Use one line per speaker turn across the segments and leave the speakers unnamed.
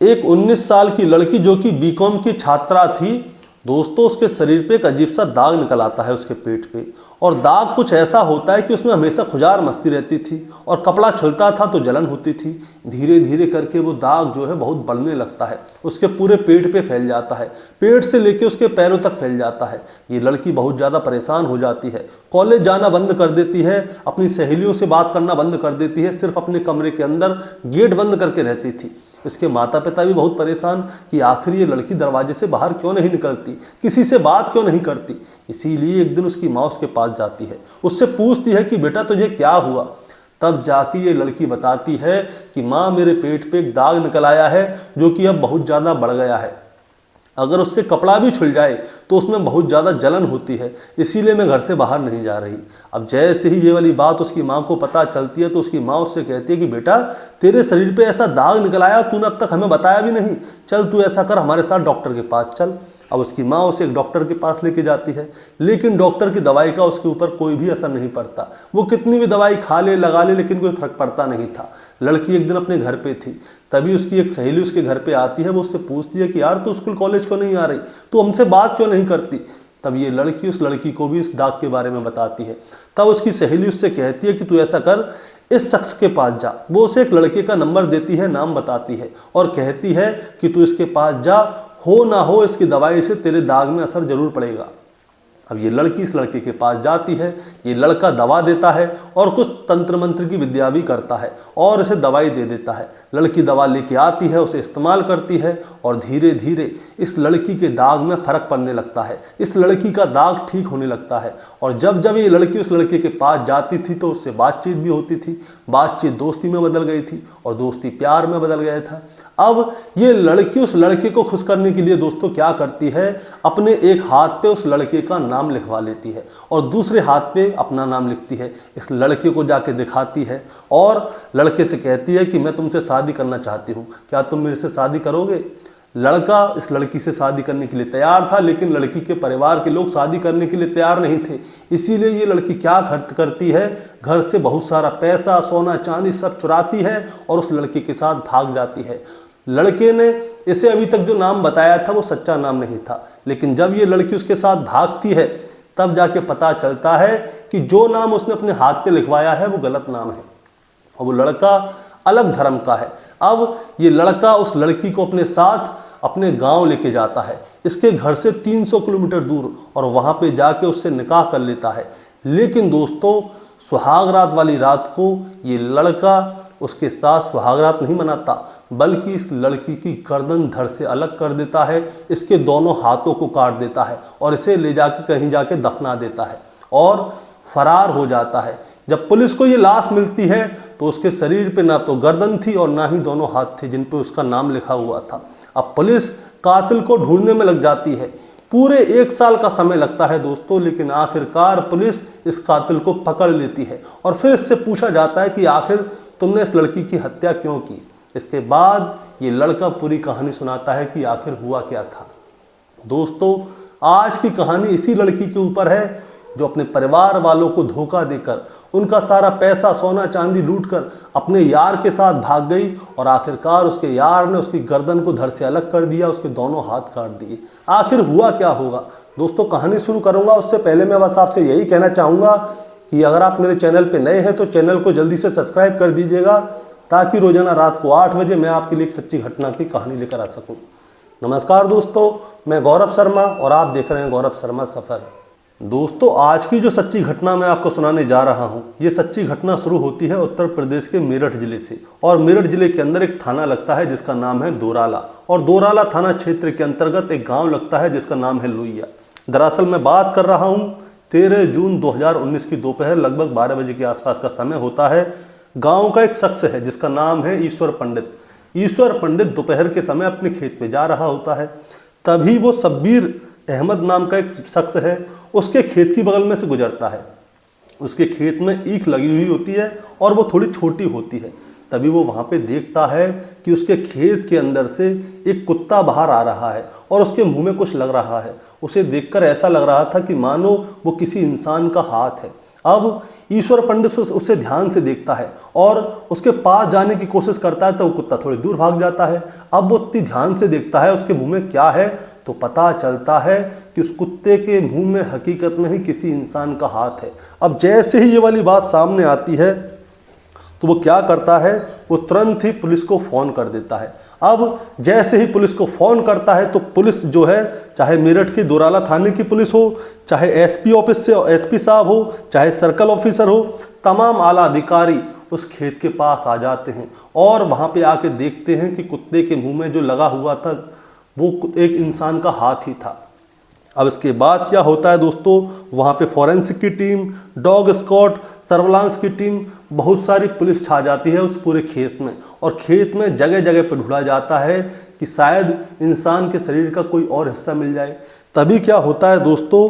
एक 19 साल की लड़की जो कि बीकॉम की छात्रा थी दोस्तों, उसके शरीर पे एक अजीब सा दाग निकल आता है उसके पेट पे। और दाग कुछ ऐसा होता है कि उसमें हमेशा खुजार मस्ती रहती थी और कपड़ा छुलता था तो जलन होती थी। धीरे धीरे करके वो दाग जो है बहुत बढ़ने लगता है, उसके पूरे पेट पे फैल जाता है, पेट से लेके उसके पैरों तक फैल जाता है। ये लड़की बहुत ज़्यादा परेशान हो जाती है, कॉलेज जाना बंद कर देती है, अपनी सहेलियों से बात करना बंद कर देती है, सिर्फ अपने कमरे के अंदर गेट बंद करके रहती थी। इसके माता पिता भी बहुत परेशान कि आखिर ये लड़की दरवाजे से बाहर क्यों नहीं निकलती, किसी से बात क्यों नहीं करती। इसीलिए एक दिन उसकी माँ उसके पास जाती है, उससे पूछती है कि बेटा तुझे क्या हुआ। तब जाके ये लड़की बताती है कि माँ मेरे पेट पे एक दाग निकल आया है जो कि अब बहुत ज़्यादा बढ़ गया है, अगर उससे कपड़ा भी छुल जाए तो उसमें बहुत ज़्यादा जलन होती है, इसीलिए मैं घर से बाहर नहीं जा रही। अब जैसे ही ये वाली बात उसकी माँ को पता चलती है तो उसकी माँ उससे कहती है कि बेटा तेरे शरीर पे ऐसा दाग निकल आया, तूने अब तक हमें बताया भी नहीं, चल तू ऐसा कर हमारे साथ डॉक्टर के पास चल। अब उसकी माँ उसे एक डॉक्टर के पास लेके जाती है, लेकिन डॉक्टर की दवाई का उसके ऊपर कोई भी असर नहीं पड़ता। वो कितनी भी दवाई खा ले लगा ले लेकिन कोई फर्क पड़ता नहीं था। लड़की एक दिन अपने घर पे थी, तभी उसकी एक सहेली उसके घर पे आती है। वो उससे पूछती है कि यार तू स्कूल कॉलेज क्यों नहीं आ रही, तू हमसे बात क्यों नहीं करती। तब ये लड़की उस लड़की को भी इस दाग के बारे में बताती है। तब उसकी सहेली उससे कहती है कि तू ऐसा कर, इस शख्स के पास जा। वो उसे एक लड़के का नंबर देती है, नाम बताती है और कहती है कि तू इसके पास जा, हो ना हो इसकी दवाई से तेरे दाग में असर जरूर पड़ेगा। अब ये लड़की इस लड़के के पास जाती है, ये लड़का दवा देता है और कुछ तंत्र मंत्र की विद्या भी करता है और इसे दवाई दे देता है। लड़की दवा लेके आती है, उसे इस्तेमाल करती है और धीरे धीरे इस लड़की के दाग में फर्क पड़ने लगता है, इस लड़की का दाग ठीक होने लगता है। और जब जब ये लड़की उस लड़के के पास जाती थी तो उससे बातचीत भी होती थी, बातचीत दोस्ती में बदल गई थी और दोस्ती प्यार में बदल गया था। अब ये लड़की उस लड़के को खुश करने के लिए दोस्तों क्या करती है, अपने एक हाथ पे उस लड़के का नाम लिखवा लेती है और दूसरे हाथ पे अपना नाम लिखती है, इस लड़के को जाके दिखाती है और लड़के से कहती है कि मैं तुमसे शादी करना चाहती हूँ, क्या तुम मेरे से शादी करोगे। लड़का इस लड़की से शादी करने के लिए तैयार था, लेकिन लड़की के परिवार के लोग शादी करने के लिए तैयार नहीं थे। इसीलिए ये लड़की क्या खर्च करती है, घर से बहुत सारा पैसा सोना चांदी सब चुराती है और उस लड़के के साथ भाग जाती है। लड़के ने इसे अभी तक जो नाम बताया था वो सच्चा नाम नहीं था, लेकिन जब ये लड़की उसके साथ भागती है तब जाके पता चलता है कि जो नाम उसने अपने हाथ पे लिखवाया है वो गलत नाम है और वो लड़का अलग धर्म का है। अब ये लड़का उस लड़की को अपने साथ अपने गांव लेके जाता है, इसके घर से 300 किलोमीटर दूर, और वहां पे जाके उससे निकाह कर लेता है। लेकिन दोस्तों सुहाग रात वाली रात को ये लड़का उसके साथ सुहाग रात नहीं मनाता, बल्कि इस लड़की की गर्दन धड़ से अलग कर देता है, इसके दोनों हाथों को काट देता है और इसे ले जाके कहीं जाके दफना देता है और फरार हो जाता है। जब पुलिस को ये लाश मिलती है तो उसके शरीर पे ना तो गर्दन थी और ना ही दोनों हाथ थे जिन पे उसका नाम लिखा हुआ था। अब पुलिस कातिल को ढूंढने में लग जाती है, पूरे 1 साल का समय लगता है दोस्तों, लेकिन आखिरकार पुलिस इस कातिल को पकड़ लेती है और फिर इससे पूछा जाता है कि आखिर तुमने इस लड़की की हत्या क्यों की। इसके बाद ये लड़का पूरी कहानी सुनाता है कि आखिर हुआ क्या था। दोस्तों आज की कहानी इसी लड़की के ऊपर है जो अपने परिवार वालों को धोखा देकर उनका सारा पैसा सोना चांदी लूटकर अपने यार के साथ भाग गई और आखिरकार उसके यार ने उसकी गर्दन को धड़ से अलग कर दिया, उसके दोनों हाथ काट दिए। आखिर हुआ क्या होगा दोस्तों, कहानी शुरू करूंगा उससे पहले मैं बस आपसे यही कहना चाहूँगा कि अगर आप मेरे चैनल पे नए हैं तो चैनल को जल्दी से सब्सक्राइब कर दीजिएगा, ताकि रोजाना रात को 8 बजे मैं आपके लिए एक सच्ची घटना की कहानी लेकर आ सकूं। नमस्कार दोस्तों, मैं गौरव शर्मा और आप देख रहे हैं गौरव शर्मा सफ़र। दोस्तों आज की जो सच्ची घटना मैं आपको सुनाने जा रहा हूं, ये सच्ची घटना शुरू होती है उत्तर प्रदेश के मेरठ जिले से, और मेरठ जिले के अंदर एक थाना लगता है जिसका नाम है दोराला, और दोराला थाना क्षेत्र के अंतर्गत एक गाँव लगता है जिसका नाम है लोहिया। दरअसल मैं बात कर रहा हूँ 13 जून 2019 की दोपहर लगभग 12 बजे के आसपास का समय होता है। गांव का एक शख्स है जिसका नाम है ईश्वर पंडित। ईश्वर पंडित दोपहर के समय अपने खेत पे जा रहा होता है, तभी वो शब्बीर अहमद नाम का एक शख्स है उसके खेत की बगल में से गुजरता है। उसके खेत में ईख लगी हुई होती है और वो थोड़ी छोटी होती है। तभी वो वहाँ पे देखता है कि उसके खेत के अंदर से एक कुत्ता बाहर आ रहा है और उसके मुंह में कुछ लग रहा है। उसे देखकर ऐसा लग रहा था कि मानो वो किसी इंसान का हाथ है। अब ईश्वर पंडित उसे ध्यान से देखता है और उसके पास जाने की कोशिश करता है तो वो कुत्ता थोड़ी दूर भाग जाता है। अब वो इतनी ध्यान से देखता है उसके मुंह में क्या है, तो पता चलता है कि उस कुत्ते के मुंह में हकीकत में ही किसी इंसान का हाथ है। अब जैसे ही ये वाली बात सामने आती है तो वो क्या करता है, वो तुरंत ही पुलिस को फ़ोन कर देता है। अब जैसे ही पुलिस को फ़ोन करता है तो पुलिस जो है, चाहे मेरठ के दोराला थाने की पुलिस हो, चाहे एसपी ऑफिस से एसपी साहब हो, चाहे सर्कल ऑफिसर हो, तमाम आला अधिकारी उस खेत के पास आ जाते हैं और वहाँ पे आके देखते हैं कि कुत्ते के मुंह में जो लगा हुआ था वो एक इंसान का हाथ ही था। अब इसके बाद क्या होता है दोस्तों, वहाँ पे फॉरेंसिक की टीम, डॉग स्क्वाड, सर्विलांस की टीम, बहुत सारी पुलिस छा जाती है उस पूरे खेत में और खेत में जगह जगह पर ढूंढा जाता है कि शायद इंसान के शरीर का कोई और हिस्सा मिल जाए। तभी क्या होता है दोस्तों,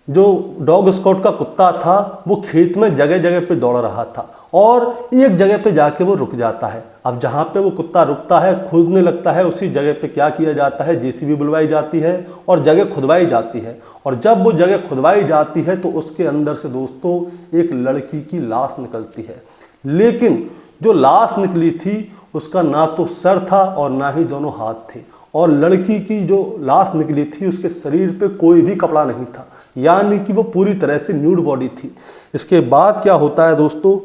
जो डॉग स्क्वाड का कुत्ता था वो खेत में जगह जगह पे दौड़ रहा था और एक जगह पे जाके वो रुक जाता है। अब जहाँ पे वो कुत्ता रुकता है, खुदने लगता है, उसी जगह पे क्या किया जाता है, जेसीबी बुलवाई जाती है और जगह खुदवाई जाती है। और जब वो जगह खुदवाई जाती है तो उसके अंदर से दोस्तों एक लड़की की लाश निकलती है। लेकिन जो लाश निकली थी उसका ना तो सर था और ना ही दोनों हाथ थे, और लड़की की जो लाश निकली थी उसके शरीर पे कोई भी कपड़ा नहीं था, यानी कि वो पूरी तरह से न्यूड बॉडी थी। इसके बाद क्या होता है दोस्तों,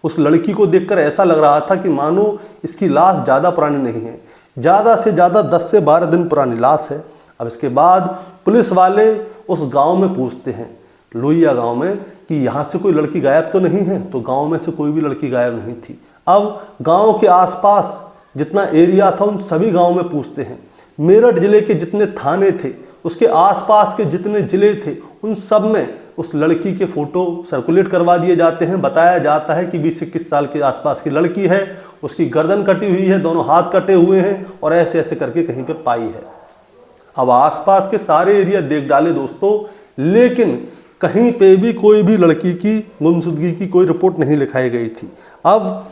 उस लड़की को देखकर ऐसा लग रहा था कि मानो इसकी लाश ज़्यादा पुरानी नहीं है, ज़्यादा से ज़्यादा 10 से 12 दिन पुरानी लाश है। अब इसके बाद पुलिस वाले उस गांव में पूछते हैं, लोहिया गांव में, कि यहाँ से कोई लड़की गायब तो नहीं है, तो गांव में से कोई भी लड़की गायब नहीं थी। अब गांव के आसपास जितना एरिया था उन सभी गांव में पूछते हैं। मेरठ जिले के जितने थाने थे, उसके आसपास के जितने जिले थे, उन सब में उस लड़की के फ़ोटो सर्कुलेट करवा दिए जाते हैं। बताया जाता है कि 20-21 साल के आसपास की लड़की है, उसकी गर्दन कटी हुई है, दोनों हाथ कटे हुए हैं और ऐसे ऐसे करके कहीं पे पाई है। अब आसपास के सारे एरिया देख डाले दोस्तों, लेकिन कहीं पे भी कोई भी लड़की की गुमशुदगी की कोई रिपोर्ट नहीं लिखाई गई थी। अब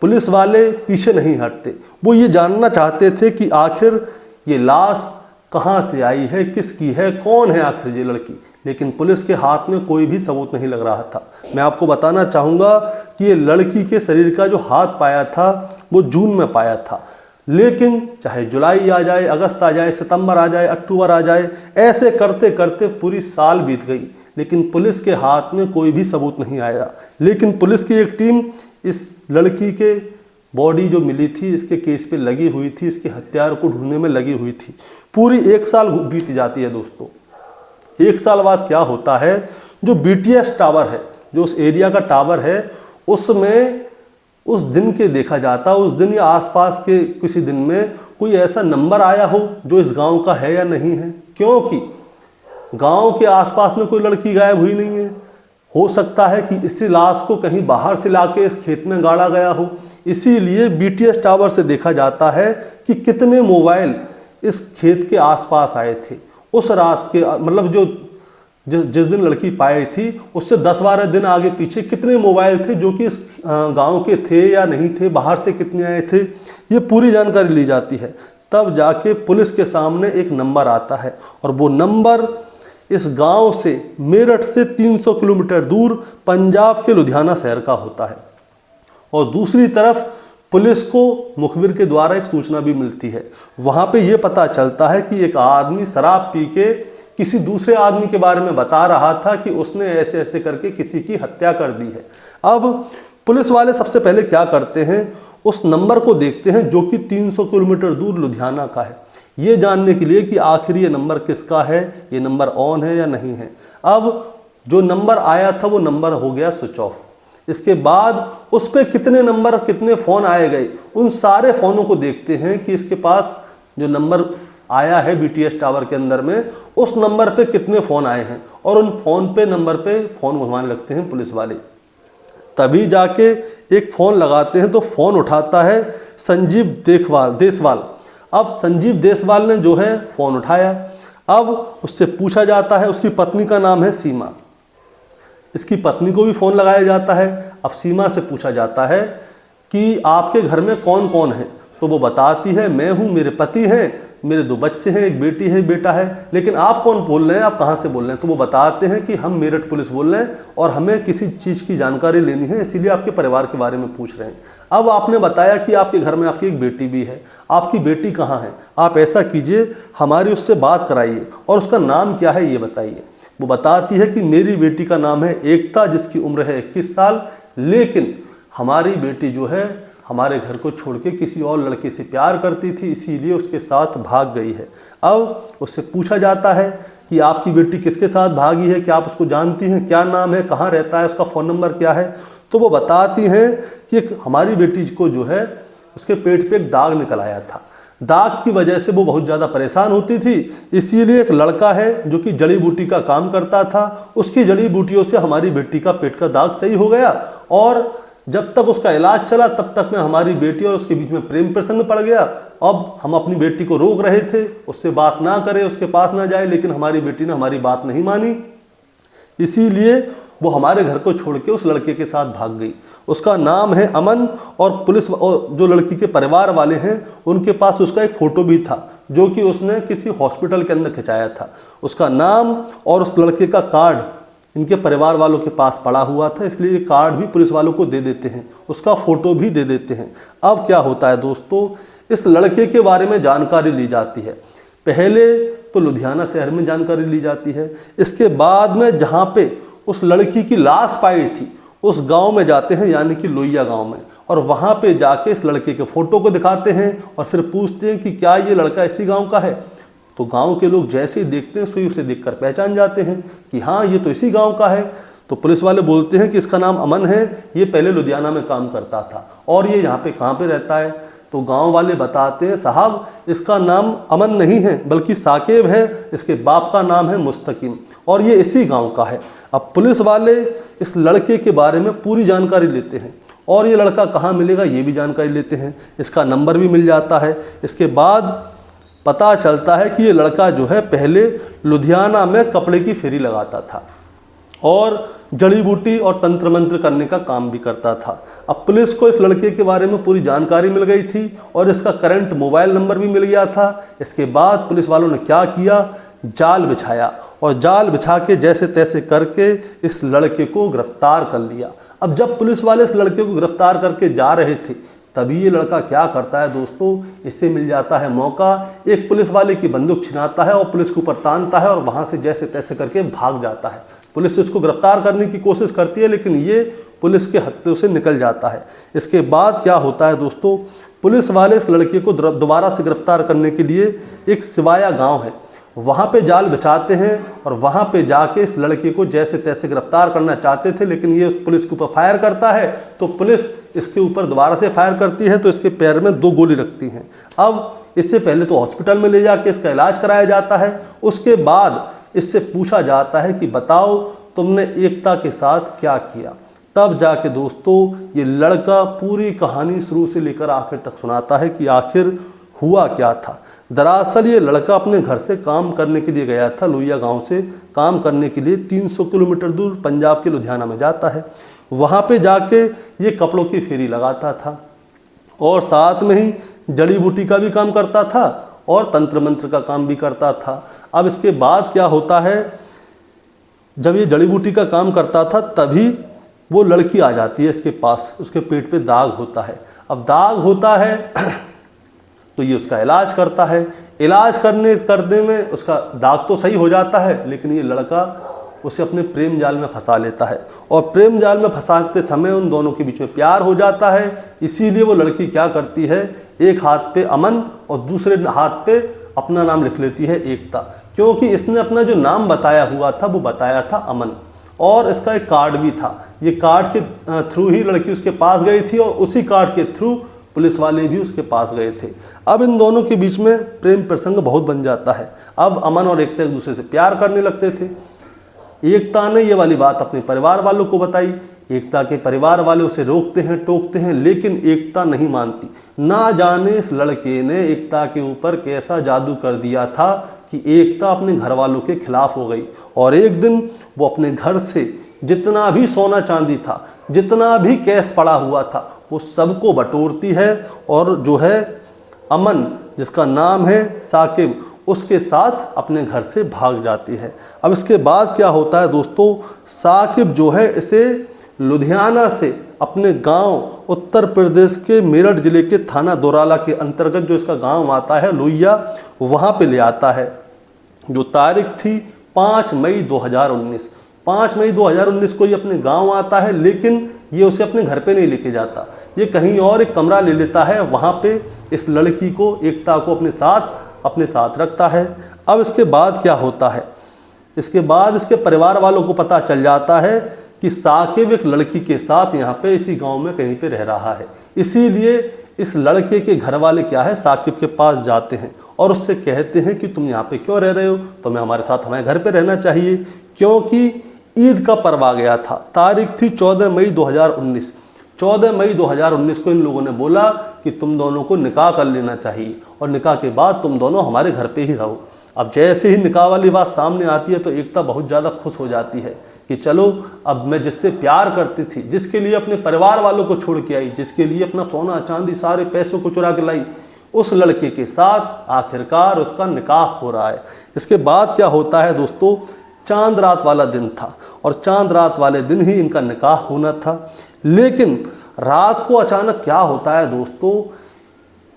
पुलिस वाले पीछे नहीं हटते, वो ये जानना चाहते थे कि आखिर ये लाश कहाँ से आई है, किसकी है, कौन है आखिर ये लड़की। लेकिन पुलिस के हाथ में कोई भी सबूत नहीं लग रहा था। मैं आपको बताना चाहूँगा कि ये लड़की के शरीर का जो हाथ पाया था वो जून में पाया था, लेकिन चाहे जुलाई आ जाए, अगस्त आ जाए, सितंबर आ जाए, अक्टूबर आ जाए, ऐसे करते करते पूरी साल बीत गई, लेकिन पुलिस के हाथ में कोई भी सबूत नहीं आया। लेकिन पुलिस की एक टीम इस लड़की के बॉडी जो मिली थी इसके केस पे लगी हुई थी, इसके हत्यार को ढूंढने में लगी हुई थी। पूरी 1 साल बीत जाती है दोस्तों। 1 साल बाद क्या होता है, जो BTS टावर है, जो उस एरिया का टावर है, उसमें उस दिन के देखा जाता, उस दिन या आसपास के किसी दिन में कोई ऐसा नंबर आया हो जो इस गांव का है या नहीं है, क्योंकि गांव के आसपास में कोई लड़की गायब हुई नहीं है। हो सकता है कि इसी लाश को कहीं बाहर से लाके इस खेत में गाड़ा गया हो। इसीलिए BTS टावर से देखा जाता है कि कितने मोबाइल इस खेत के आसपास आए थे उस रात के, मतलब जिस दिन लड़की पाई थी उससे 10-12 दिन आगे पीछे कितने मोबाइल थे जो कि इस गांव के थे या नहीं थे, बाहर से कितने आए थे, ये पूरी जानकारी ली जाती है। तब जाके पुलिस के सामने एक नंबर आता है और वो नंबर इस गांव से, मेरठ से 300 किलोमीटर दूर पंजाब के लुधियाना शहर का होता है। और दूसरी तरफ पुलिस को मुखबिर के द्वारा एक सूचना भी मिलती है। वहाँ पे ये पता चलता है कि एक आदमी शराब पी के किसी दूसरे आदमी के बारे में बता रहा था कि उसने ऐसे ऐसे करके किसी की हत्या कर दी है। अब पुलिस वाले सबसे पहले क्या करते हैं, उस नंबर को देखते हैं जो कि 300 किलोमीटर दूर लुधियाना का है, ये जानने के लिए कि आखिर ये नंबर किसका है, ये नंबर ऑन है या नहीं है। अब जो नंबर आया था वो नंबर हो गया स्विच ऑफ। इसके बाद उस पर कितने नंबर, कितने फ़ोन आए गए, उन सारे फ़ोनों को देखते हैं कि इसके पास जो नंबर आया है BTS टावर के अंदर में, उस नंबर पे कितने फ़ोन आए हैं, और उन नंबर पे फ़ोन घुमाने लगते हैं पुलिस वाले। तभी जाके एक फ़ोन लगाते हैं तो फ़ोन उठाता है संजीव देसवाल। अब संजीव देसवाल ने जो है फ़ोन उठाया। अब उससे पूछा जाता है, उसकी पत्नी का नाम है सीमा, इसकी पत्नी को भी फ़ोन लगाया जाता है। अब सीमा से पूछा जाता है कि आपके घर में कौन कौन है, तो वो बताती है मैं हूँ, मेरे पति हैं, मेरे 2 बच्चे हैं, एक बेटी है, एक बेटा है, लेकिन आप कौन बोल रहे हैं, आप कहाँ से बोल रहे हैं? तो वो बताते हैं कि हम मेरठ पुलिस बोल रहे हैं और हमें किसी चीज़ की जानकारी लेनी है, इसीलिए आपके परिवार के बारे में पूछ रहे हैं। अब आपने बताया कि आपके घर में आपकी एक बेटी भी है, आपकी बेटी कहाँ है? आप ऐसा कीजिए, हमारी उससे बात कराइए और उसका नाम क्या है ये बताइए। वो बताती है कि मेरी बेटी का नाम है एकता, जिसकी उम्र है 21 साल, लेकिन हमारी बेटी जो है हमारे घर को छोड़ के किसी और लड़के से प्यार करती थी, इसीलिए उसके साथ भाग गई है। अब उससे पूछा जाता है कि आपकी बेटी किसके साथ भागी है, क्या आप उसको जानती हैं, क्या नाम है, कहाँ रहता है, उसका फ़ोन नंबर क्या है? तो वो बताती हैं कि हमारी बेटी को जो है उसके पेट पे एक दाग निकल आया था, दाग की वजह से वो बहुत ज़्यादा परेशान होती थी, इसीलिए एक लड़का है जो कि जड़ी बूटी का काम करता था, उसकी जड़ी बूटियों से हमारी बेटी का पेट का दाग सही हो गया और जब तक उसका इलाज चला तब तक में हमारी बेटी और उसके बीच में प्रेम प्रसंग पड़ गया। अब हम अपनी बेटी को रोक रहे थे, उससे बात ना करें, उसके पास ना जाए, लेकिन हमारी बेटी ने हमारी बात नहीं मानी, इसीलिए वो हमारे घर को छोड़ के उस लड़के के साथ भाग गई। उसका नाम है अमन और पुलिस और जो लड़की के परिवार वाले हैं उनके पास उसका एक फ़ोटो भी था जो कि उसने किसी हॉस्पिटल के अंदर खिंचाया था। उसका नाम और उस लड़के का कार्ड इनके परिवार वालों के पास पड़ा हुआ था, इसलिए ये कार्ड भी पुलिस वालों को दे देते हैं, उसका फ़ोटो भी दे देते हैं। अब क्या होता है दोस्तों, इस लड़के के बारे में जानकारी ली जाती है। पहले तो लुधियाना शहर में जानकारी ली जाती है, इसके बाद में जहाँ पे उस लड़की की लाश पाई थी उस गांव में जाते हैं, यानी कि लोहिया गांव में, और वहाँ पे जाके इस लड़के के फ़ोटो को दिखाते हैं और फिर पूछते हैं कि क्या ये लड़का इसी गांव का है। तो गांव के लोग जैसे ही देखते हैं सुई उसे देखकर पहचान जाते हैं कि हाँ ये तो इसी गांव का है। तो पुलिस वाले बोलते हैं कि इसका नाम अमन है, ये पहले लुधियाना में काम करता था और ये यहाँ पे कहाँ पे रहता है। तो गांव वाले बताते हैं साहब इसका नाम अमन नहीं है बल्कि साकेब है, इसके बाप का नाम है मुस्तकीम और ये इसी गाँव का है। अब पुलिस वाले इस लड़के के बारे में पूरी जानकारी लेते हैं और ये लड़का कहाँ मिलेगा ये भी जानकारी लेते हैं, इसका नंबर भी मिल जाता है। इसके बाद पता चलता है कि ये लड़का जो है पहले लुधियाना में कपड़े की फेरी लगाता था और जड़ी बूटी और तंत्र मंत्र करने का काम भी करता था। अब पुलिस को इस लड़के के बारे में पूरी जानकारी मिल गई थी और इसका करंट मोबाइल नंबर भी मिल गया था। इसके बाद पुलिस वालों ने क्या किया, जाल बिछाया और जाल बिछा के जैसे तैसे करके इस लड़के को गिरफ्तार कर लिया। अब जब पुलिस वाले इस लड़के को गिरफ्तार करके जा रहे थे तभी ये लड़का क्या करता है दोस्तों, इससे मिल जाता है मौका, एक पुलिस वाले की बंदूक छिनाता है और पुलिस के ऊपर तानता है और वहाँ से जैसे तैसे करके भाग जाता है। पुलिस इसको गिरफ्तार करने की कोशिश करती है लेकिन ये पुलिस के हत्थों से निकल जाता है। इसके बाद क्या होता है दोस्तों, पुलिस वाले इस लड़के को दोबारा से गिरफ्तार करने के लिए एक सिवाया गाँव है वहाँ पे जाल बिछाते हैं और वहाँ पे जाके इस लड़के को जैसे तैसे गिरफ्तार करना चाहते थे लेकिन ये पुलिस के ऊपर फायर करता है तो पुलिस इसके ऊपर दोबारा से फायर करती है तो इसके पैर में 2 गोली लगती हैं। अब इससे पहले तो हॉस्पिटल में ले जाके इसका इलाज कराया जाता है, उसके बाद इससे पूछा जाता है कि बताओ तुमने एकता के साथ क्या किया। तब जाके दोस्तों ये लड़का पूरी कहानी शुरू से लेकर आखिर तक सुनाता है कि आखिर हुआ क्या था। दरअसल ये लड़का अपने घर से काम करने के लिए गया था, लोहिया गांव से काम करने के लिए 300 किलोमीटर दूर पंजाब के लुधियाना में जाता है। वहाँ पे जाके ये कपड़ों की फेरी लगाता था और साथ में ही जड़ी बूटी का भी काम करता था और तंत्र मंत्र का काम भी करता था। अब इसके बाद क्या होता है, जब ये जड़ी बूटी का काम करता था तभी वो लड़की आ जाती है इसके पास, उसके पेट पे दाग होता है। अब दाग होता है तो ये उसका इलाज करता है, इलाज करने में उसका दाग तो सही हो जाता है लेकिन ये लड़का उसे अपने प्रेम जाल में फंसा लेता है और प्रेम जाल में फंसाते समय उन दोनों के बीच में प्यार हो जाता है। इसीलिए वो लड़की क्या करती है, एक हाथ पे अमन और दूसरे हाथ पे अपना नाम लिख लेती है एकता, क्योंकि इसने अपना जो नाम बताया हुआ था वो बताया था अमन और इसका एक कार्ड भी था। ये कार्ड के थ्रू ही लड़की उसके पास गई थी और उसी कार्ड के थ्रू पुलिस वाले भी उसके पास गए थे। अब इन दोनों के बीच में प्रेम प्रसंग बहुत बन जाता है। अब अमन और एकता एक दूसरे से प्यार करने लगते थे। एकता ने ये वाली बात अपने परिवार वालों को बताई, एकता के परिवार वाले उसे रोकते हैं टोकते हैं लेकिन एकता नहीं मानती। ना जाने इस लड़के ने एकता के ऊपर कैसा जादू कर दिया था कि एकता अपने घर वालों के खिलाफ हो गई और एक दिन वो अपने घर से जितना भी सोना चांदी था, जितना भी कैश पड़ा हुआ था, वो सबको बटोरती है और जो है अमन जिसका नाम है साकिब, उसके साथ अपने घर से भाग जाती है। अब इसके बाद क्या होता है दोस्तों, साकिब जो है इसे लुधियाना से अपने गांव उत्तर प्रदेश के मेरठ जिले के थाना दोराला के अंतर्गत जो इसका गांव आता है लोहिया, वहां पे ले आता है। जो तारीख थी 5 मई 2019, 5 मई 2019 को ये अपने गांव आता है, लेकिन ये उसे अपने घर पे नहीं लेके जाता, ये कहीं और एक कमरा ले लेता है। वहां पे इस लड़की को, एकता को अपने साथ रखता है। अब इसके बाद क्या होता है, इसके बाद इसके परिवार वालों को पता चल जाता है कि साकिब एक लड़की के साथ यहाँ पे इसी गांव में कहीं पे रह रहा है। इसीलिए इस लड़के के घर वाले क्या है, साकिब के पास जाते हैं और उससे कहते हैं कि तुम यहाँ पे क्यों रह रहे हो, तुम्हें हमारे साथ हमारे घर पे रहना चाहिए। क्योंकि ईद का पर्व आ गया था, तारीख थी 14 मई 2019। 14 मई 2019 को इन लोगों ने बोला कि तुम दोनों को निकाह कर लेना चाहिए और निकाह के बाद तुम दोनों हमारे घर पे ही रहो। अब जैसे ही निकाह वाली बात सामने आती है तो एकता बहुत ज़्यादा खुश हो जाती है कि चलो अब मैं जिससे प्यार करती थी, जिसके लिए अपने परिवार वालों को छोड़ के आई, जिसके लिए अपना सोना चांदी सारे पैसों को चुरा के लाई, उस लड़के के साथ आखिरकार उसका निकाह हो रहा है। इसके बाद क्या होता है दोस्तों, चांद रात वाला दिन था और चांद रात वाले दिन ही इनका निकाह होना था। लेकिन रात को अचानक क्या होता है दोस्तों,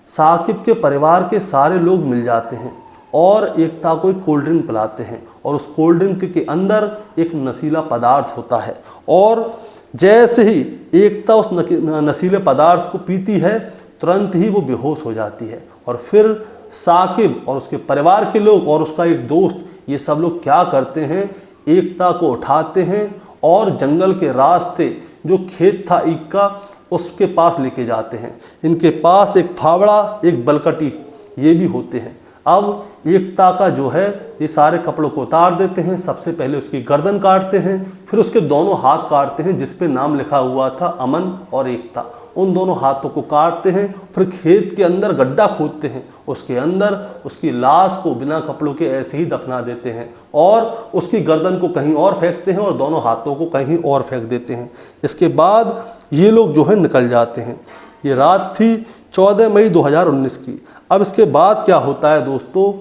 साकिब के परिवार के सारे लोग मिल जाते हैं और एकता को एक कोल्ड ड्रिंक पिलाते हैं और उस कोल्ड ड्रिंक के अंदर एक नशीला पदार्थ होता है। और जैसे ही एकता उस नशीले पदार्थ को पीती है, तुरंत ही वो बेहोश हो जाती है। और फिर साकिब और उसके परिवार के लोग और उसका एक दोस्त, ये सब लोग क्या करते हैं, एकता को उठाते हैं और जंगल के रास्ते जो खेत था ईख का, उसके पास लेके जाते हैं। इनके पास एक फावड़ा, एक बलकटी ये भी होते हैं। अब एकता का जो है ये सारे कपड़ों को उतार देते हैं। सबसे पहले उसकी गर्दन काटते हैं, फिर उसके दोनों हाथ काटते हैं जिस पे नाम लिखा हुआ था अमन और एकता। उन दोनों हाथों को काटते हैं, फिर खेत के अंदर गड्ढा खोदते हैं, उसके अंदर उसकी लाश को बिना कपड़ों के ऐसे ही दफना देते हैं और उसकी गर्दन को कहीं और फेंकते हैं और दोनों हाथों को कहीं और फेंक देते हैं। इसके बाद ये लोग जो है निकल जाते हैं। ये रात थी 14 मई 2019 की। अब इसके बाद क्या होता है दोस्तों,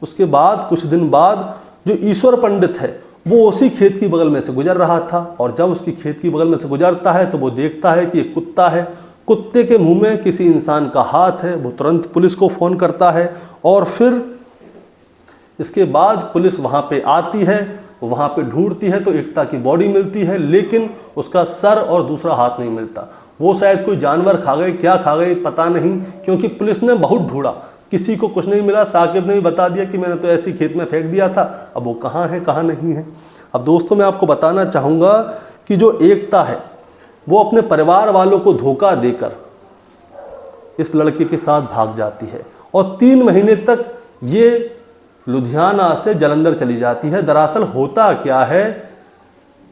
उसके बाद कुछ दिन बाद जो ईश्वर पंडित है वो उसी खेत की बगल में से गुजर रहा था और जब उसकी खेत की बगल में से गुजरता है तो वो देखता है कि एक कुत्ता है, कुत्ते के मुंह में किसी इंसान का हाथ है। वो तुरंत पुलिस को फ़ोन करता है और फिर इसके बाद पुलिस वहाँ पे आती है, वहाँ पे ढूंढती है तो एकता की बॉडी मिलती है, लेकिन उसका सर और दूसरा हाथ नहीं मिलता। वो शायद कोई जानवर खा गए, क्या खा गए पता नहीं, क्योंकि पुलिस ने बहुत ढूंढा, किसी को कुछ नहीं मिला। साकिब ने भी बता दिया कि मैंने तो ऐसे ही खेत में फेंक दिया था, अब वो कहाँ है कहाँ नहीं है। अब दोस्तों मैं आपको बताना चाहूँगा कि जो एकता है वो अपने परिवार वालों को धोखा देकर इस लड़के के साथ भाग जाती है और 3 महीने तक ये लुधियाना से जालंधर चली जाती है। दरअसल होता क्या है,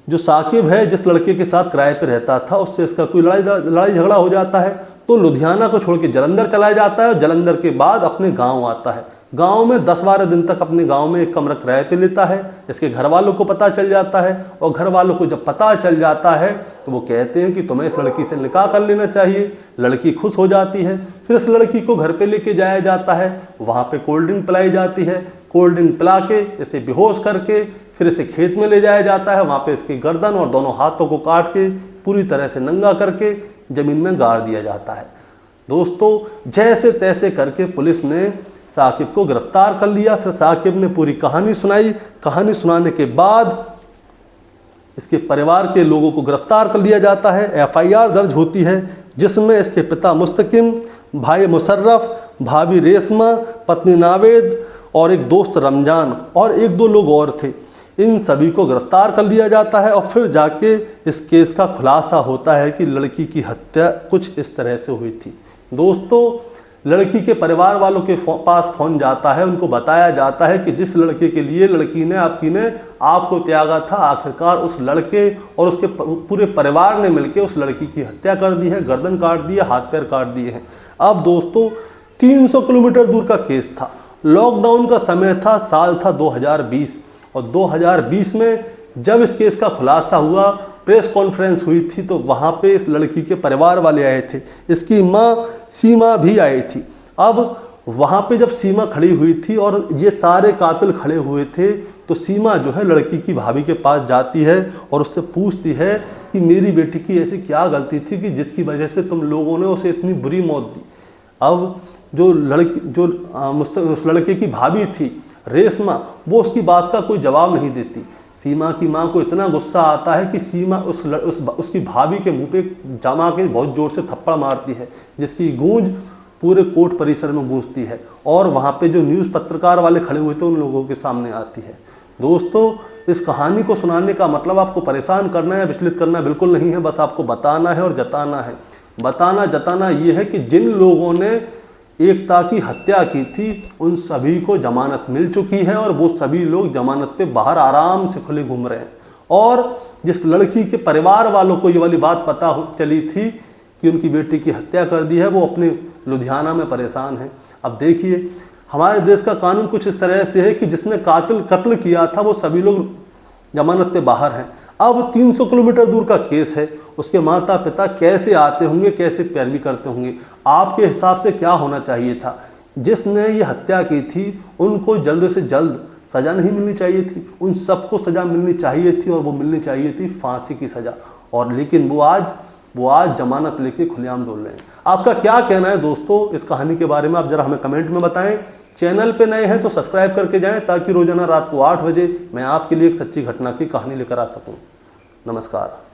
जो साकिब है जिस लड़के के साथ किराए पे रहता था उससे इसका कोई लड़ाई झगड़ा हो जाता है तो लुधियाना को छोड़ के जालंधर चला जाता है और जालंधर के बाद अपने गांव आता है। गांव में 10-12 दिन तक अपने गांव में एक कमरा किराए पे लेता है। इसके घर वालों को पता चल जाता है और घर वालों को जब पता चल जाता है तो वो कहते हैं कि तुम्हें इस लड़की से निकाह कर लेना चाहिए। लड़की खुश हो जाती है। फिर इस लड़की को घर पे लेके जाया जाता है, वहाँ पे कोल्ड ड्रिंक पिलाई जाती है। कोल्ड ड्रिंक पिला के इसे बेहोश करके फिर इसे खेत में ले जाया जाता है। वहाँ पे इसकी गर्दन और दोनों हाथों को काट के पूरी तरह से नंगा करके ज़मीन में गाड़ दिया जाता है। दोस्तों जैसे तैसे करके पुलिस ने साकिब को गिरफ्तार कर लिया। फिर साकिब ने पूरी कहानी सुनाई। कहानी सुनाने के बाद इसके परिवार के लोगों को गिरफ्तार कर लिया जाता है। FIR दर्ज होती है जिसमें इसके पिता मुस्तकिम, भाई मुशर्रफ, भाभी रेशमा, पत्नी नावेद और एक दोस्त रमजान और 1-2 लोग और थे। इन सभी को गिरफ्तार कर लिया जाता है और फिर जाके इस केस का खुलासा होता है कि लड़की की हत्या कुछ इस तरह से हुई थी। दोस्तों लड़की के परिवार वालों के पास फ़ोन जाता है, उनको बताया जाता है कि जिस लड़के के लिए लड़की ने आपको त्यागा था, आखिरकार उस लड़के और उसके पूरे परिवार ने मिलकर उस लड़की की हत्या कर दी है, गर्दन काट दी है, हाथ पैर काट दिए हैं। अब दोस्तों 300 किलोमीटर दूर का केस था, लॉकडाउन का समय था, साल था 2020 और 2020 में जब इस केस का खुलासा हुआ, प्रेस कॉन्फ्रेंस हुई थी तो वहाँ पे इस लड़की के परिवार वाले आए थे, इसकी माँ सीमा भी आई थी। अब वहाँ पे जब सीमा खड़ी हुई थी और ये सारे कातिल खड़े हुए थे, तो सीमा जो है लड़की की भाभी के पास जाती है और उससे पूछती है कि मेरी बेटी की ऐसी क्या गलती थी कि जिसकी वजह से तुम लोगों ने उसे इतनी बुरी मौत दी। अब उस लड़के की भाभी थी रेशमा, वो उसकी बात का कोई जवाब नहीं देती। सीमा की माँ को इतना गुस्सा आता है कि सीमा उसकी भाभी के मुंह पे जमा के बहुत ज़ोर से थप्पड़ मारती है, जिसकी गूंज पूरे कोर्ट परिसर में गूंजती है और वहाँ पे जो न्यूज़ पत्रकार वाले खड़े हुए थे उन लोगों के सामने आती है। दोस्तों, इस कहानी को सुनाने का मतलब आपको परेशान करना या विचलित करना बिल्कुल नहीं है, बस आपको बताना है और जताना है। बताना जताना ये है कि जिन लोगों ने एकता की हत्या की थी उन सभी को जमानत मिल चुकी है और वो सभी लोग जमानत पे बाहर आराम से खुले घूम रहे हैं। और जिस लड़की के परिवार वालों को ये वाली बात पता चली थी कि उनकी बेटी की हत्या कर दी है, वो अपने लुधियाना में परेशान है। अब देखिए, हमारे देश का कानून कुछ इस तरह से है कि जिसने कत्ल किया था वो सभी लोग जमानत पे बाहर हैं। अब 300 किलोमीटर दूर का केस है, उसके माता पिता कैसे आते होंगे, कैसे पैरवी करते होंगे। आपके हिसाब से क्या होना चाहिए था? जिसने ये हत्या की थी उनको जल्द से जल्द सज़ा नहीं मिलनी चाहिए थी, उन सबको सज़ा मिलनी चाहिए थी और वो मिलनी चाहिए थी फांसी की सज़ा। और लेकिन वो आज जमानत लेके खुलेआम डोल रहे हैं। आपका क्या कहना है दोस्तों इस कहानी के बारे में? आप जरा हमें कमेंट में बताएं। चैनल पे नए हैं तो सब्सक्राइब करके जाएं ताकि रोजाना रात को 8 बजे मैं आपके लिए एक सच्ची घटना की कहानी लेकर आ सकूं। नमस्कार।